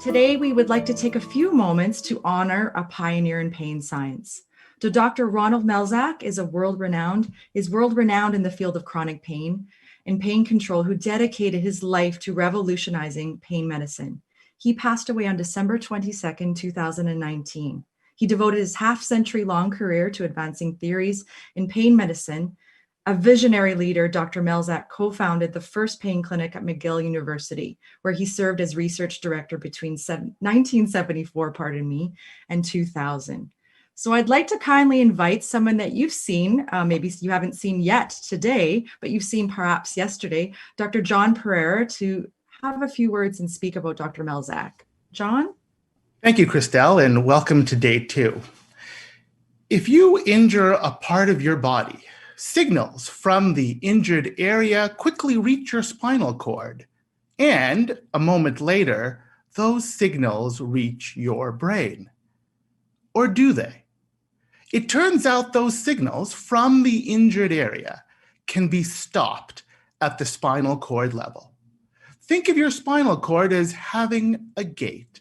Today, we would like to take a few moments to honor a pioneer in pain science. Dr. Ronald Melzack is world-renowned in the field of chronic pain and pain control, who dedicated his life to revolutionizing pain medicine. He passed away on December 22nd, 2019. He devoted his half-century-long career to advancing theories in pain medicine. A visionary leader, Dr. Melzack co-founded the first pain clinic at McGill University, where he served as research director between 1974, and 2000. So I'd like to kindly invite someone that you've seen, maybe you haven't seen yet today, but you've seen perhaps yesterday, Dr. John Pereira, to have a few words and speak about Dr. Melzack. John? Thank you, Christelle, and welcome to day 2. If you injure a part of your body, signals from the injured area quickly reach your spinal cord, and a moment later, those signals reach your brain. Or do they? It turns out those signals from the injured area can be stopped at the spinal cord level. Think of your spinal cord as having a gate.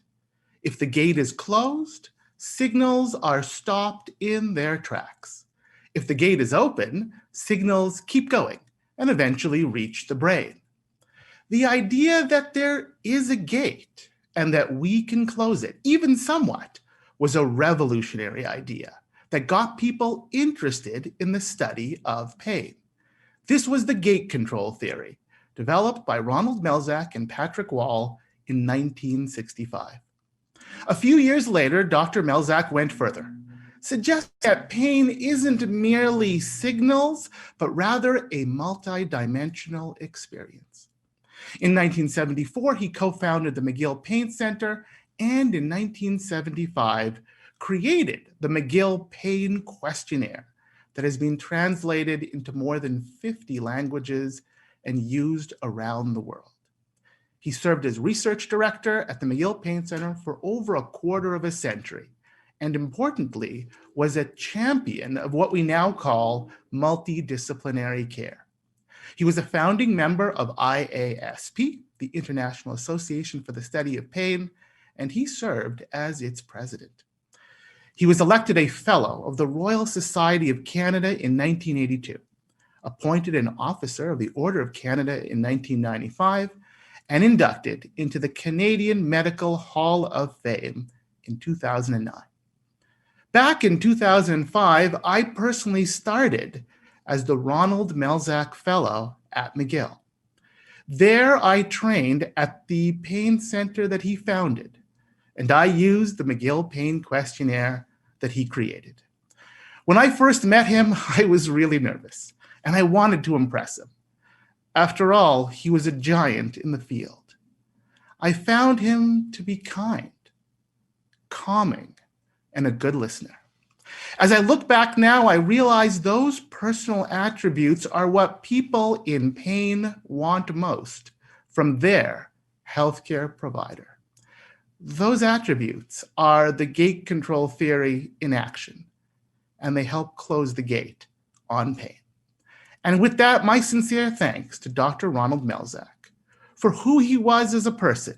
If the gate is closed, signals are stopped in their tracks. If the gate is open, signals keep going and eventually reach the brain. The idea that there is a gate and that we can close it, even somewhat, was a revolutionary idea that got people interested in the study of pain. This was the gate control theory, developed by Ronald Melzack and Patrick Wall in 1965. A few years later, Dr. Melzack went further, suggesting that pain isn't merely signals, but rather a multi-dimensional experience. In 1974, he co-founded the McGill Pain Center, and in 1975, created the McGill Pain Questionnaire that has been translated into more than 50 languages and used around the world. He served as research director at the McGill Pain Center for over a quarter of a century, and importantly, was a champion of what we now call multidisciplinary care. He was a founding member of IASP, the International Association for the Study of Pain, and he served as its president. He was elected a Fellow of the Royal Society of Canada in 1982, appointed an Officer of the Order of Canada in 1995, and inducted into the Canadian Medical Hall of Fame in 2009. Back in 2005, I personally started as the Ronald Melzack Fellow at McGill. There I trained at the pain center that he founded, and I used the McGill Pain Questionnaire that he created. When I first met him, I was really nervous, and I wanted to impress him. After all, he was a giant in the field. I found him to be kind, calming, and a good listener. As I look back now, I realize those personal attributes are what people in pain want most from their healthcare provider. Those attributes are the gate control theory in action, and they help close the gate on pain. And with that, my sincere thanks to Dr. Ronald Melzack for who he was as a person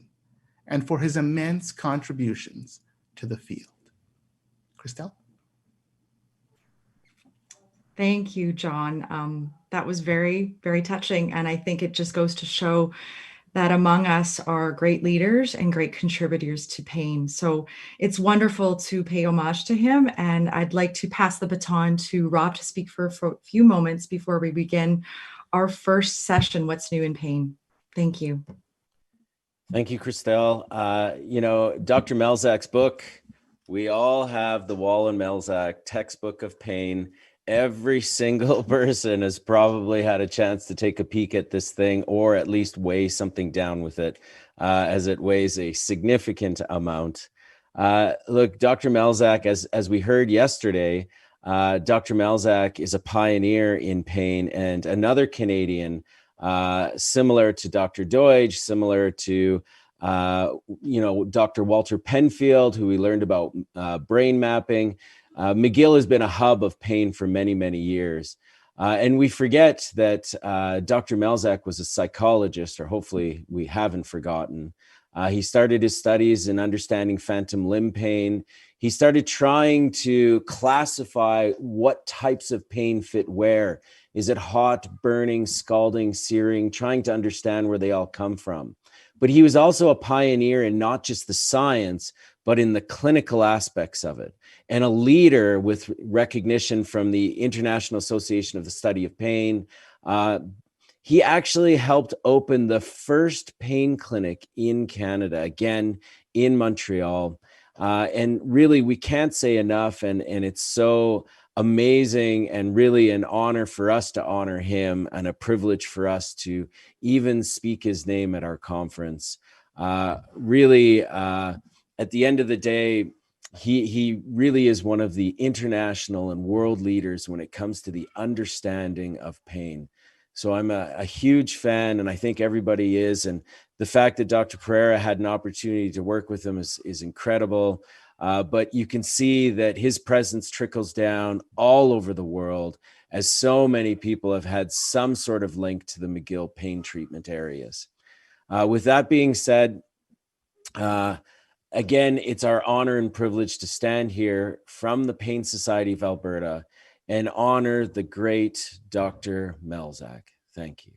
and for his immense contributions to the field. Christelle? Thank you, John. That was very, very touching. And I think it just goes to show that among us are great leaders and great contributors to pain. So it's wonderful to pay homage to him. And I'd like to pass the baton to Rob to speak for a few moments before we begin our first session, What's New in Pain. Thank you. Thank you, Christelle. Dr. Melzack's book, we all have the Wall and Melzack textbook of pain. Every single person has probably had a chance to take a peek at this thing, or at least weigh something down with it, as it weighs a significant amount. Look, Dr. Melzack, as we heard yesterday, Dr. Melzack is a pioneer in pain, and another Canadian, similar to Dr. Deutsch, similar to Dr. Walter Penfield, who we learned about McGill has been a hub of pain for many, many years. And we forget that Dr. Melzack was a psychologist, or hopefully we haven't forgotten. He started his studies in understanding phantom limb pain. He started trying to classify what types of pain fit where. Is it hot, burning, scalding, searing, trying to understand where they all come from. But he was also a pioneer in not just the science, but in the clinical aspects of it, and a leader with recognition from the International Association of the Study of Pain. He actually helped open the first pain clinic in Canada, again, in Montreal. And really, we can't say enough, and it's so amazing and really an honor for us to honor him, and a privilege for us to even speak his name at our conference. Really, at the end of the day, he really is one of the international and world leaders when it comes to the understanding of pain. So I'm a huge fan, and I think everybody is. And the fact that Dr. Pereira had an opportunity to work with him is incredible. But you can see that his presence trickles down all over the world, as so many people have had some sort of link to the McGill pain treatment areas. With that being said, again, it's our honor and privilege to stand here from the Pain Society of Alberta and honor the great Dr. Melzack. Thank you.